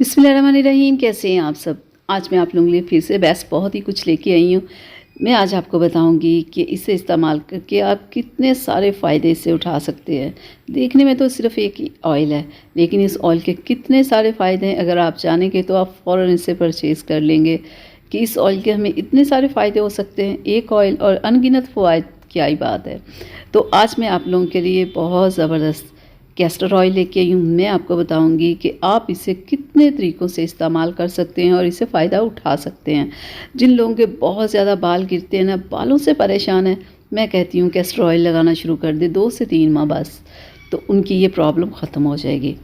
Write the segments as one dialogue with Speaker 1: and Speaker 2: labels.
Speaker 1: बिस्मिल्लाहिर्रहमानिर्रहीम। कैसे हैं आप सब। आज मैं आप लोगों के लिए फिर से बेस्ट बहुत ही कुछ लेके आई हूँ। मैं आज आपको बताऊंगी कि इसे इस्तेमाल करके आप कितने सारे फ़ायदे इससे उठा सकते हैं। देखने में तो सिर्फ एक ही ऑयल है, लेकिन इस ऑयल के कितने सारे फ़ायदे हैं। अगर आप जानेंगे तो आप फ़ौरन इसे परचेज़ कर लेंगे कि इस ऑयल के हमें इतने सारे फ़ायदे हो सकते हैं। एक ऑयल और अनगिनत फ़वाइद, क्या ही बात है। तो आज मैं आप लोगों के लिए बहुत ज़बरदस्त कैस्टर ऑयल लेके आई हूँ। मैं आपको बताऊंगी कि आप इसे कितने तरीक़ों से इस्तेमाल कर सकते हैं और इसे फ़ायदा उठा सकते हैं। जिन लोगों के बहुत ज़्यादा बाल गिरते हैं ना, बालों से परेशान है, मैं कहती हूँ कैस्टर ऑयल लगाना शुरू कर दे 2 से 3 माह बस, तो उनकी ये प्रॉब्लम ख़त्म हो जाएगी।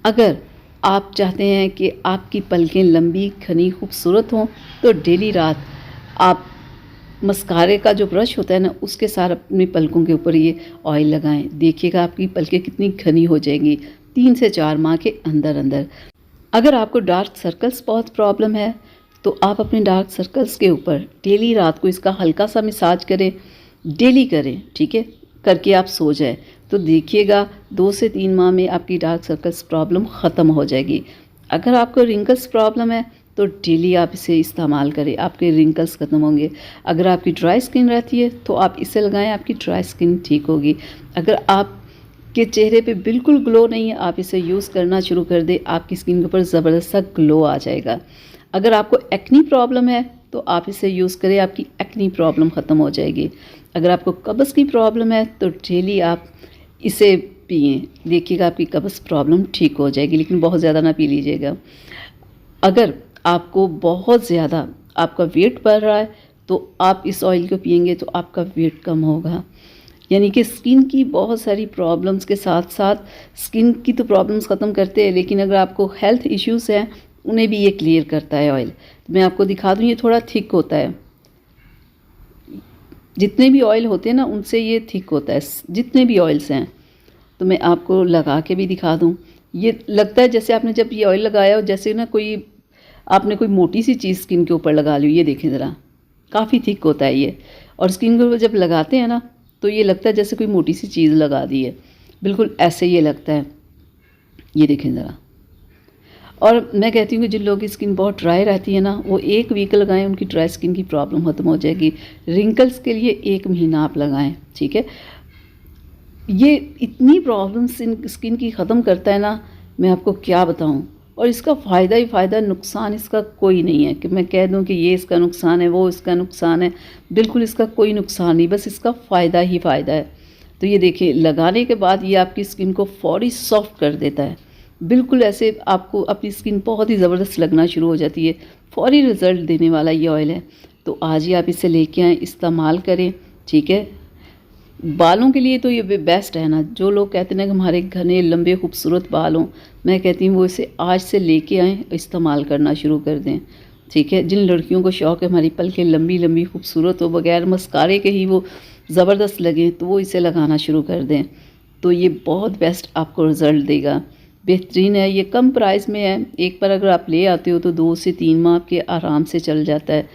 Speaker 1: अगर आप चाहते हैं कि आपकी पलकें लंबी घनी खूबसूरत हों तो डेली रात आप मस्कारे का जो ब्रश होता है ना, उसके साथ अपनी पलकों के ऊपर ये ऑयल लगाएं। देखिएगा आपकी पलकें कितनी घनी हो जाएंगी 3 से 4 माह के अंदर अंदर। अगर आपको डार्क सर्कल्स बहुत प्रॉब्लम है तो आप अपने डार्क सर्कल्स के ऊपर डेली रात को इसका हल्का सा मसाज करें, डेली करें, ठीक है, करके आप सो जाए तो देखिएगा 2 से 3 माह में आपकी डार्क सर्कल्स प्रॉब्लम ख़त्म हो जाएगी। अगर आपको रिंकल्स प्रॉब्लम है तो डेली आप इसे इस्तेमाल करें, आपके रिंकल्स ख़त्म होंगे। अगर आपकी ड्राई स्किन रहती है तो आप इसे लगाएं, आपकी ड्राई स्किन ठीक होगी। अगर आपके चेहरे पे बिल्कुल ग्लो नहीं है, आप इसे यूज़ करना शुरू कर दें, आपकी स्किन के ऊपर ज़बरदस्त सा ग्लो आ जाएगा। अगर आपको एक्नी प्रॉब्लम है तो आप इसे यूज़ करें, आपकी एक्नी प्रॉब्लम ख़त्म हो जाएगी। अगर आपको कब्ज़ की प्रॉब्लम है तो डेली आप इसे पिएँ, देखिएगा आपकी कब्ज़ प्रॉब्लम ठीक हो जाएगी, लेकिन बहुत ज़्यादा ना पी लीजिएगा। अगर आपको बहुत ज़्यादा आपका वेट बढ़ रहा है तो आप इस ऑयल को पिएंगे तो आपका वेट कम होगा। यानी कि स्किन की बहुत सारी प्रॉब्लम्स के साथ साथ स्किन की तो प्रॉब्लम्स ख़त्म करते हैं, लेकिन अगर आपको हेल्थ इश्यूज़ हैं उन्हें भी ये क्लियर करता है ऑयल। तो मैं आपको दिखा दूँ, ये थोड़ा थिक होता है। जितने भी ऑयल होते हैं ना उनसे ये थिक होता है, जितने भी ऑयल्स हैं। तो मैं आपको लगा के भी दिखा दूँ। ये लगता है जैसे आपने जब ये ऑयल लगाया हो, जैसे ना आपने कोई मोटी सी चीज़ स्किन के ऊपर लगा ली। ये देखें ज़रा, काफ़ी थिक होता है ये, और स्किन के ऊपर जब लगाते हैं ना तो ये लगता है जैसे कोई मोटी सी चीज़ लगा दी है, बिल्कुल ऐसे ये लगता है। ये देखें ज़रा। और मैं कहती हूँ कि जिन लोगों की स्किन बहुत ड्राई रहती है ना, वो 1 वीक लगाएं, उनकी ड्राई स्किन की प्रॉब्लम ख़त्म हो जाएगी। रिंकल्स के लिए 1 महीना आप लगाएं, ठीक है। ये इतनी प्रॉब्लम्स स्किन की ख़त्म करता है ना, मैं आपको क्या बताऊँ। और इसका फ़ायदा ही फ़ायदा, नुकसान इसका कोई नहीं है कि मैं कह दूं कि ये इसका नुकसान है, वो इसका नुकसान है। बिल्कुल इसका कोई नुकसान नहीं, बस इसका फ़ायदा ही फ़ायदा है। तो ये देखिए, लगाने के बाद ये आपकी स्किन को फौरी सॉफ्ट कर देता है। बिल्कुल ऐसे आपको अपनी स्किन बहुत ही ज़बरदस्त लगना शुरू हो जाती है। फौरी रिज़ल्ट देने वाला ये ऑयल है। तो आज ही आप इसे लेके आएँ, इस्तेमाल करें, ठीक है। बालों के लिए तो ये बेस्ट है ना। जो लोग कहते हैं ना कि हमारे घने लंबे खूबसूरत बाल हों, मैं कहती हूँ वो इसे आज से लेके आएँ, इस्तेमाल करना शुरू कर दें, ठीक है। जिन लड़कियों को शौक़ है हमारी पलकें लंबी लंबी खूबसूरत हो, बगैर मस्कारे के ही वो ज़बरदस्त लगें, तो वो इसे लगाना शुरू कर दें। तो ये बहुत बेस्ट आपको रिज़ल्ट देगा, बेहतरीन है। ये कम प्राइस में है, एक बार अगर आप ले आते हो तो 2 से 3 माह आपके आराम से चल जाता है,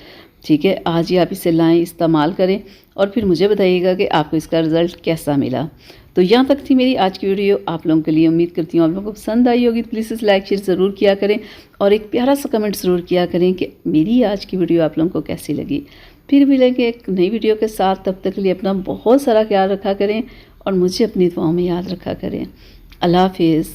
Speaker 1: ठीक है। आज ही आप इसे लाएं, इस्तेमाल करें और फिर मुझे बताइएगा कि आपको इसका रिज़ल्ट कैसा मिला। तो यहाँ तक थी मेरी आज की वीडियो। आप लोगों के लिए उम्मीद करती हूँ आप लोगों को पसंद आई होगी। प्लीज़ इस लाइक शेयर ज़रूर किया करें और एक प्यारा सा कमेंट ज़रूर किया करें कि मेरी आज की वीडियो आप लोगों को कैसी लगी। फिर मिलेंगे एक नई वीडियो के साथ। तब तक के लिए अपना बहुत सारा ख्याल रखा करें और मुझे अपनी दुआओं में याद रखा करें। अल्लाह हाफिज़।